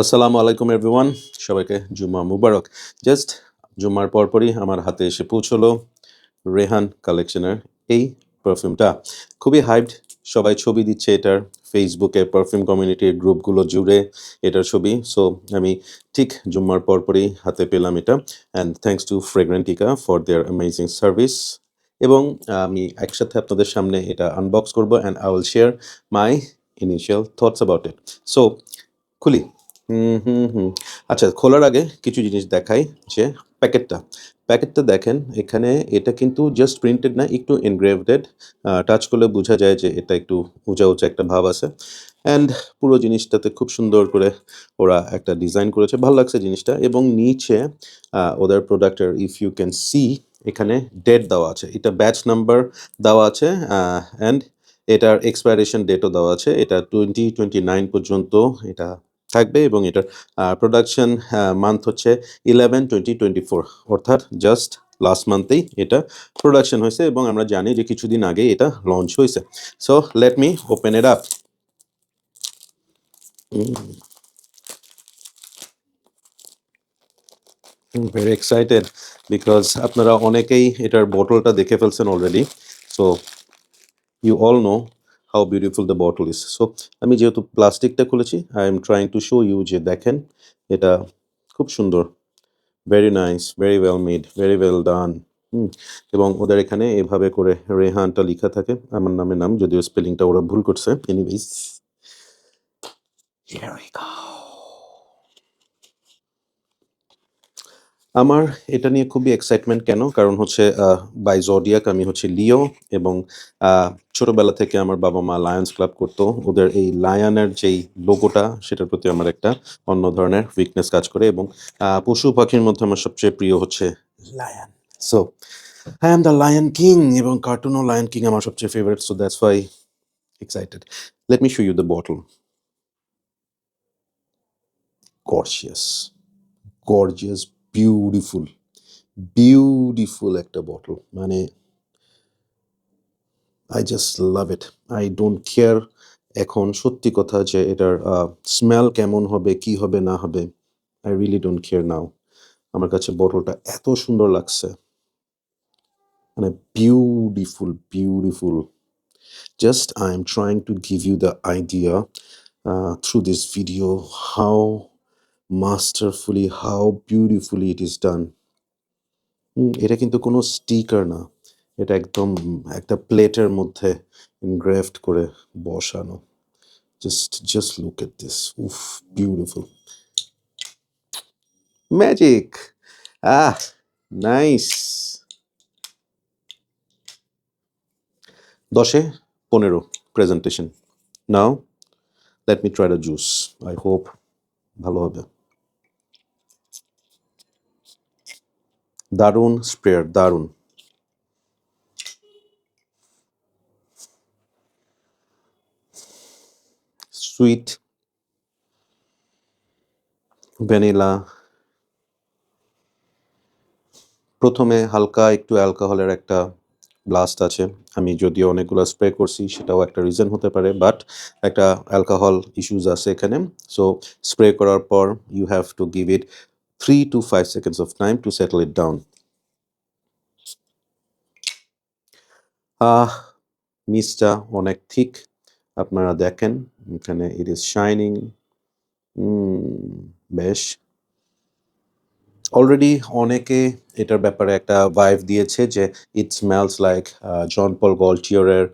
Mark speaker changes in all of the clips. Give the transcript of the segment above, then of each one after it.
Speaker 1: আসসালামু আলাইকুম এভরিওয়ান। সবাইকে জুম্মা মুবারক। জাস্ট জুম্মার পরপরই আমার হাতে এসে পৌঁছলো রেহান কালেকশনের এই পারফিউমটা। খুবই হাইপড, সবাই ছবি দিচ্ছে এটার। ফেসবুকে পারফিউম কমিউনিটির গ্রুপগুলো জুড়ে এটার ছবি। সো আমি ঠিক জুম্মার পরপরই হাতে পেলাম এটা। And thanks to Fragrantica for their amazing service. এবং আমি একসাথে আপনাদের সামনে এটা আনবক্স করব and I will share my initial thoughts about it. So খুলি। হুম। আচ্ছা, খোলার আগে কিছু জিনিস দেখাই যে প্যাকেটটা। প্যাকেটটা দেখেন, এখানে এটা কিন্তু জাস্ট প্রিন্টেড না, একটু এনগ্রেভড। টাচ করলে বোঝা যায় যে এটা একটু উঁচা একটা ভাব আছে। অ্যান্ড পুরো জিনিসটাতে খুব সুন্দর করে ওরা একটা ডিজাইন করেছে। ভাল লাগছে জিনিসটা। এবং নিচে ওদের প্রোডাক্টের ইফ ইউ ক্যান সি এখানে ডেট দেওয়া আছে। এটা ব্যাচ নাম্বার দেওয়া আছে অ্যান্ড এটার এক্সপায়ারেশন ডেটও দেওয়া আছে। এটা 2029 পর্যন্ত এটা থাকবে এবং এটার প্রোডাকশন মান্থ হচ্ছে 11/20/24, অর্থাৎ জাস্ট লাস্ট মান্থেই এটা প্রোডাকশন হয়েছে এবং আমরা জানি যে কিছুদিন আগে এটা লঞ্চ হয়েছে। So let me open it up. Very excited because আপনারা অনেকেই এটার বোতলটা দেখে ফেলছেন already. So you all know how beautiful the bottle is. So আমি যেহেতু প্লাস্টিকটা খুলেছি, I am trying to show you যে দেখেন এটা খুব সুন্দর। Very nice, very well made, very well done. এবং ওদের এখানে এভাবে করে রেহানটা লিখা থাকে আমার নাম, যদিও স্পেলিংটা ওরা ভুল করছে। Anyways, here we go. আমার এটা নিয়ে খুবই এক্সাইটমেন্ট। কেন? কারণ হচ্ছে বাই জোডিয়াক আমি হচ্ছে লিও এবং আ ছোটবেলা থেকে আমার বাবা-মা লায়ন্স ক্লাব করতো। ওদের এই লায়নের যেই লোগোটা সেটার প্রতি আমার একটা অন্য ধরনের উইকনেস কাজ করে এবং পশু-পাখির মধ্যে আমার সবচেয়ে প্রিয় হচ্ছে lion. So I am the Lion King এবং কার্টুনও Lion King আমার সবচেয়ে favourite. So that's why excited. Let me show you the bottle. Gorgeous, gorgeous, beautiful, beautiful একটা বটল। মানে I just love it. I don't care এখন সত্যি কথা যে এটার স্মেল কেমন হবে, কি হবে না হবে। I really don't care now. আমার কাছে বটলটা এত সুন্দর লাগছে। মানে beautiful, beautiful. Just I am trying to give you the idea through this video how masterfully, how beautifully it is done. এটা কিন্তু কোনো স্টিকার না। এটা একদম একটা প্লেটের মধ্যে এনগ্রেভড করে বসানো। Just look at this. Oof, beautiful. Magic! Ah, nice. 10-এ 15 presentation. Now, let me try the juice. I hope ভালো হবে। দারুণ স্প্রেয়ার, দারুণ। Sweet, vanilla. প্রথমে হালকা একটু অ্যালকোহলের একটা ব্লাস্ট আছে। আমি যদিও অনেকগুলো স্প্রে করছি সেটাও একটা রিজন হতে পারে, বাট একটা অ্যালকোহল ইস্যুস আছে এখানে। সো স্প্রে করার পর you have to give it 3 to 5 seconds of time to settle it down. নিচটা অনেক থিক, আপনারা দেখেন এখানে ইট ইজ শাইনিং। বেশ। অলরেডি অনেকে এটার ব্যাপারে একটা ভাইব দিয়েছে যে ইট স্মেলস লাইক জন পল গল্টিয়ারের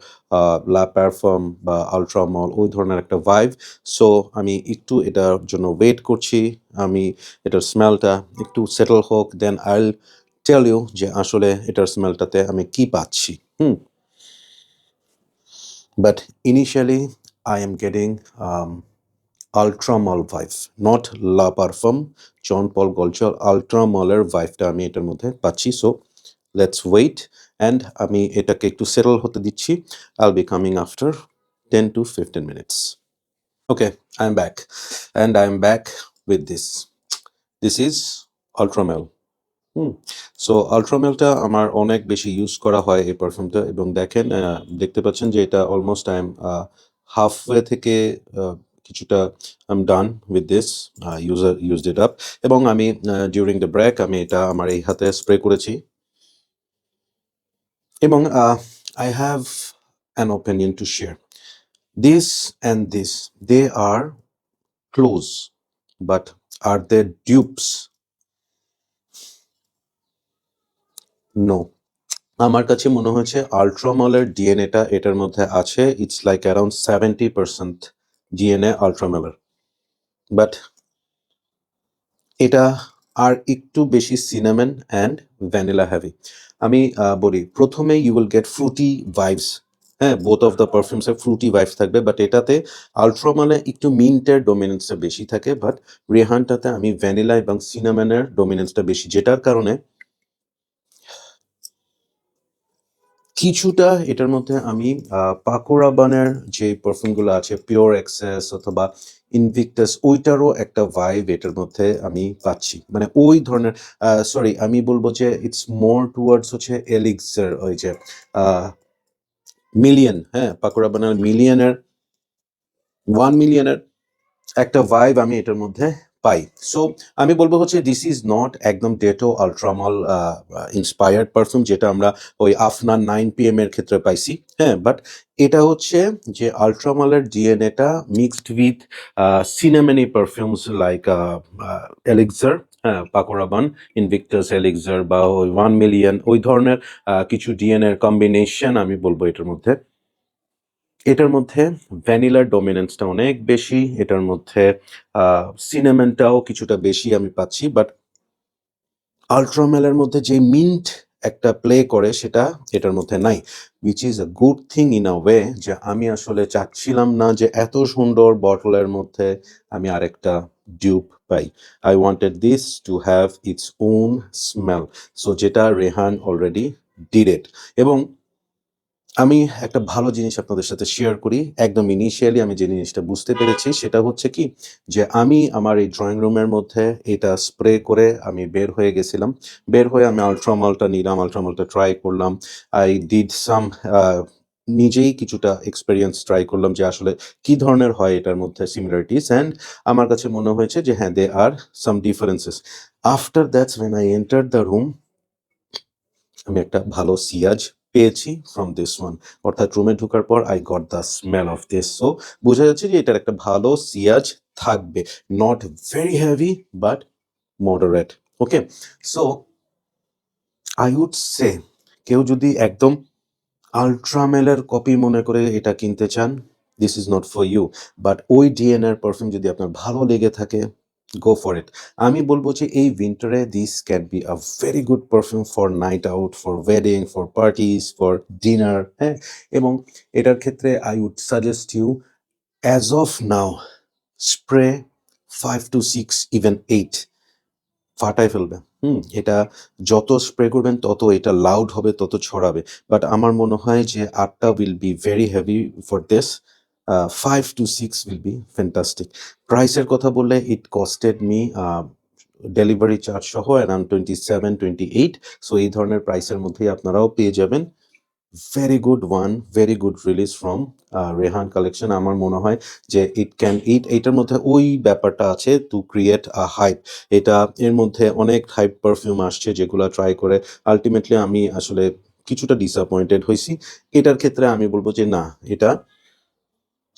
Speaker 1: লা পারফিউম বা আল্ট্রামল, ওই ধরনের একটা ভাইব। সো আমি একটু এটার জন্য ওয়েট করছি। আমি এটার স্মেলটা একটু সেটল হোক, then I will tell you যে আসলে এটার স্মেলটাতে আমি কি পাচ্ছি। But initially I am getting Ultra Male vibe, not Le Parfum, Jean Paul Gaultier আল্ট্রামলের ভাইবটা আমি এটার মধ্যে পাচ্ছি। সো লেটস ওয়েট অ্যান্ড আমি এটাকে একটু সেটল হতে দিচ্ছি। আইল be coming after 10 to 15 minutes. Okay, I am back and I am back with this. This is Ultramel. So আল্ট্রামেলটা আমার অনেক বেশি ইউজ করা হয় এই পারফিউমটা এবং দেখেন দেখতে পাচ্ছেন যে এটা অলমোস্ট আই এম হাফওয়ে থেকে কিছুটা I am done with this, used it up. এবং আমি ডিউরিং দ্য ব্রেক আমি এটা আমার এই হাতে স্প্রে করেছি। এবং I have an opinion to share. This and this, they are close, but are they dupes? No. আমার কাছে মনে হয়েছে আল্ট্রামলের ডিএনএটা এটার মধ্যে আছে। ইটস লাইক অ্যারাউন্ড 70% ডিএনএ আল্ট্রামলের, বাট এটা আর একটু বেশি সিনামন অ্যান্ড ভ্যানিলা হ্যাভি। আমি বলি প্রথমে you will get fruity vibes, হ্যাঁ, বোথ অফ দ্য পারফিউমসে ফ্রুটি ভাইবস থাকবে, বাট এটাতে আল্ট্রামলে একটু মিন্টের ডোমিনেন্সটা বেশি থাকে, বাট রেহানটাতে আমি ভ্যানিলা এবং সিনামনের ডোমিনেন্সটা বেশি, যেটার কারণে কিছুটা এটার মধ্যে আমি পাকো রাবানের যে পারফিউমগুলো আছে পিওর এক্সেস অথবা ইনভিক্টাস, ওইটারও একটা ভাইব এটার মধ্যে আমি পাচ্ছি, মানে ওই ধরনের। সরি, আমি বলবো যে ইটস মোর টুয়ার্ডস হচ্ছে এলিক্সার, ওই যে মিলিয়ন, হ্যাঁ, পাকো রাবানের মিলিয়নের 1 মিলিয়নের একটা ভাইব আমি এটার মধ্যে পাই। সো আমি বলবো হচ্ছে দিস ইজ নট একদম ডেটো আল্ট্রামল ইন্সপায়ার্ড পারফিউম, যেটা আমরা ওই আফনান 9 PM এর ক্ষেত্রে পাইছি, হ্যাঁ, বাট এটা হচ্ছে যে আল্ট্রামলের ডিএনএটা mixed with cinnamony perfumes like Elixir, হ্যাঁ, পাকো রাবান, ইনভিক্টাস, এলিক্সার বা ওই 1 মিলিয়ন, ওই ধরনের কিছু ডিএনএর কম্বিনেশন আমি বলবো এটার মধ্যে। এটার মধ্যে ভ্যানিলার ডমিনেন্সটা অনেক বেশি, এটার মধ্যে সিনেমেনটাও কিছুটা বেশি আমি পাচ্ছি, বাট আল্ট্রামেলের মধ্যে যে মিন্ট একটা প্লে করে সেটা এটার মধ্যে নাই, which is a good thing in a way, যে আমি আসলে চাচ্ছিলাম না যে এত সুন্দর বটলের মধ্যে আমি আরেকটা dupe pi. I wanted this to have its own smell, so যেটা রেহান অলরেডি ডিড ইট। এবং আমি একটা ভালো জিনিস আপনাদের সাথে শেয়ার করি। একদম ইনিশিয়ালি আমি যে জিনিসটা বুঝতে পেরেছি সেটা হচ্ছে কি, যে আমি আমার এই ড্রয়িং রুমের মধ্যে এটা স্প্রে করে আমি বের হয়ে গেছিলাম। বের হয়ে আমি আল্ট্রামলটা নিলাম, আল্ট্রামলটা ট্রাই করলাম। আই ডিড সাম নিজেই কিছুটা এক্সপেরিয়েন্স ট্রাই করলাম যে আসলে কি ধরনের হয় এটার মধ্যে সিমিলারিটিস, অ্যান্ড আমার কাছে মনে হয়েছে যে হ্যাঁ, they are some differences. After that's when I enter the room, আমি একটা ভালো সিয়াজ পেয়েছি ফ্রম দিস ওয়ান, অর্থাৎ রুমে ঢোকার পর I got the smell of this. So বোঝা যাচ্ছে যে এটার একটা ভালো সিয়াজ থাকবে, not very heavy but moderate. Okay, so I would say কেউ যদি একদম আল্ট্রামেলের কপি মনে করে এটা কিনতে চান, this is not for you, but ওই ডিএনএর পারফিউম যদি আপনার ভালো লেগে থাকে, গো ফর ইট। আমি বলবো যে এই উইন্টারে this can be a very good perfume for night out, for wedding, for parties, for dinner, হ্যাঁ। এবং এটার ক্ষেত্রে I would suggest you as of now spray 5 to 6, even 8, ফাটায় ফেলবে। এটা যত স্প্রে করবেন তত এটা লাউড হবে, তত ছড়াবে। বাট আমার মনে হয় যে 8টা will be very heavy for this. 5 to 6 will be fantastic. প্রাইসের কথা বললে it costed me delivery charge সহ অ্যারাউন্ড 27-28। সো এই ধরনের প্রাইসের মধ্যেই আপনারাও পেয়ে যাবেন। Very good one, very good release from Rehan collection. আমার মনে হয় যে এইটার মধ্যে ওই ব্যাপারটা আছে টু ক্রিয়েট আ হাইপ। এটা এর মধ্যে অনেক হাইপ পারফিউম আসছে যেগুলো ট্রাই করে আলটিমেটলি আমি আসলে কিছুটা ডিসঅ্যাপয়েন্টেড হয়েছি। এটার ক্ষেত্রে আমি বলবো যে না, এটা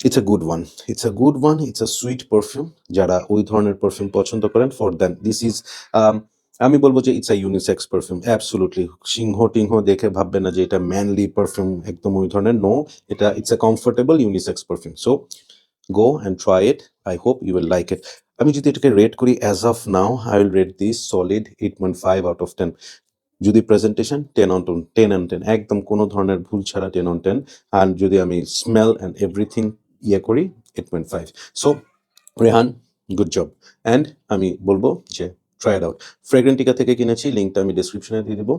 Speaker 1: it's a good one, it's a good one, it's a sweet perfume. যারা ওই ধরনের পারফিউম পছন্দ করেন, ফর দেন দিস ইজ, আমি বলবো যে it's a unisex perfume absolutely. সিংহ টিংহ দেখে ভাববে না যে এটা ম্যানলি পারফিউম, একদম ওই ধরনের নো। এটা it's a comfortable unisex perfume. So go and try it, I hope you will like it. আমি যদি এটাকে রেট করি as of now, I will rate this solid 8.5 out of 10। যদি প্রেজেন্টেশন 10 on 10, একদম কোনো ধরনের ভুল ছাড়া 10 on 10। আর যদি আমি স্মেল অ্যান্ড এভরিথিং ইয়ে করি 8.5। So Rehan, good job. And আমি বলবো যে ট্রাই ইট আউট। ফ্রেগ্রেন্টিকা থেকে কিনেছি, লিঙ্কটা আমি ডিসক্রিপশনে দিয়ে দেবো।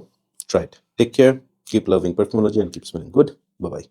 Speaker 1: Try it, take care, keep loving Perfumology and keep smelling good. Bye by.